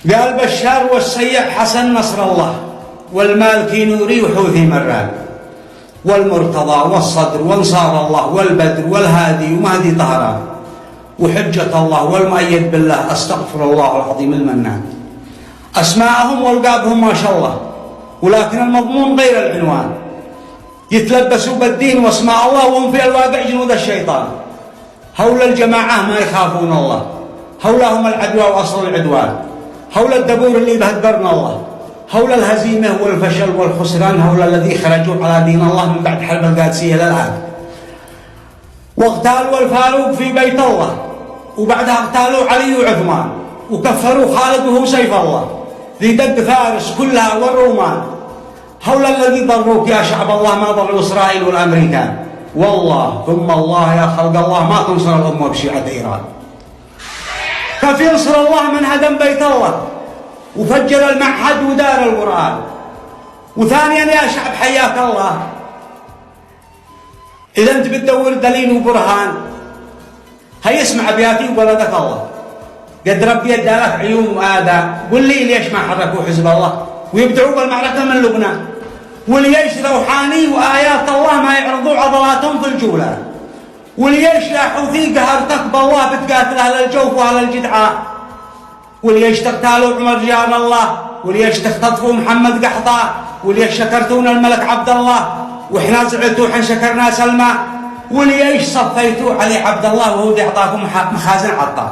قال بشار والسيح حسن نصر الله والمالكي نوري وحوثي مران والمرتضى والصدر وانصار الله والبدر والهادي ومهدي طهران وحجة الله والمؤيد بالله استغفر الله العظيم المنان. أسماءهم والقابهم ما شاء الله، ولكن المضمون غير العنوان. يتلبسوا بالدين واسماء الله وهم في الواقع جنود الشيطان. هؤلاء الجماعة ما يخافون الله، هؤلاء هم العدوى وأصل العدوان، هؤلاء الدبور اللي بهدرنا الله، هؤلاء الهزيمة والفشل والخسران، هؤلاء الذي خرجوا على دين الله من بعد حرب القادسية للآن. واغتالوا الفاروق في بيت الله، وبعدها اغتالوا علي وعثمان، وكفروا خالد وهو سيف الله ذي دق فارس كلها والرومان. هؤلاء الذي ضروك يا شعب الله ما ضروا إسرائيل والأمريكان. والله ثم الله يا خلق الله ما تنصر الأمة بشيعة إيران. كيف ينصر الله من هدم بيت الله وفجر المعهد ودار القرآن؟ وثانيا يا شعب حياك الله، إذا أنت بتدور دليل وبرهان هيا اسمع أبياتي وبلدك الله. قد ربي ادالك عيون وآذى، قل لي ليش ما حركوا حزب الله ويبدعوا بالمعركة من لبنان؟ وليش روحاني وآيات الله ما يعرضوا عضلاتهم في الجولة؟ وليش لا حوثي قهرتك بالله بتقاتل أهل الجوف وأهل الجدعاء؟ وليش تغتالوا عمر جار الله؟ وليش تختطفوا محمد قحطاء؟ وليش شكرتون الملك عبد الله وإحنا زعلتوا حين شكرنا سلمى؟ وليش صفيتوا علي عبد الله وهو يعطاكم مخازن عطاء؟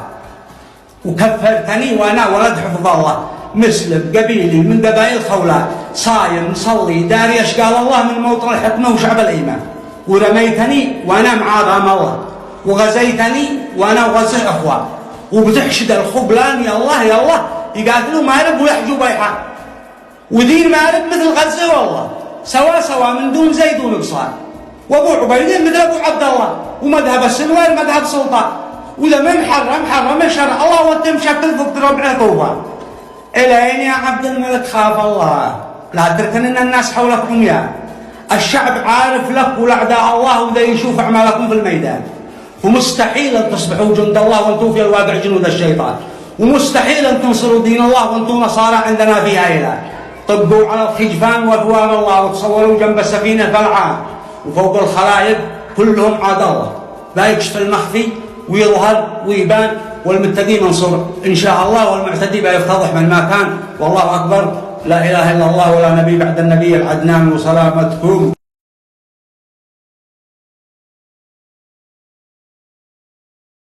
وكفرتني وأنا ولد حفظ الله مسلم قبيلي من قبائل خولات صايم مصلي داري ايش قال الله من موطن الحكمة وشعب الإيمان. ورميتني وأنا معاذ الله، وغزيتني وأنا غزه أخوان، وبتحشد الخبلان يا الله يا الله يقاتلوا مارب ويحجوا بيحة ودين مارب مثل غزة والله سوا سوا من دون زيد ونقصان. وابو عبيدين مثل ابو عبد الله، ومذهب السنوير مذهب سلطان. واذا ما محرم الشرع الله وانت مشكل فوق ربع طوفان. الين يا عبد الملك خاف الله لا تركن ان الناس حولك عميان. الشعب عارف لك ولأعداء الله وذا يشوف اعمالكم في الميدان. ومستحيل ان تصبحوا جند الله وانتم في الواقع جنود الشيطان، ومستحيل ان تنصروا دين الله وانتم نصارى عندنا فيها اله. طبوا على الخجفان واثواب الله وتصوروا جنب السفينه فالعان، وفوق الخلائق كلهم عاد الله لا يكشف المخفي ويظهر ويبان. والمتقي منصور ان شاء الله، والمعتدي بيفتضح من ما كان. والله اكبر، لا اله الا الله ولا نبي بعد النبي العدنان وسلامتكم.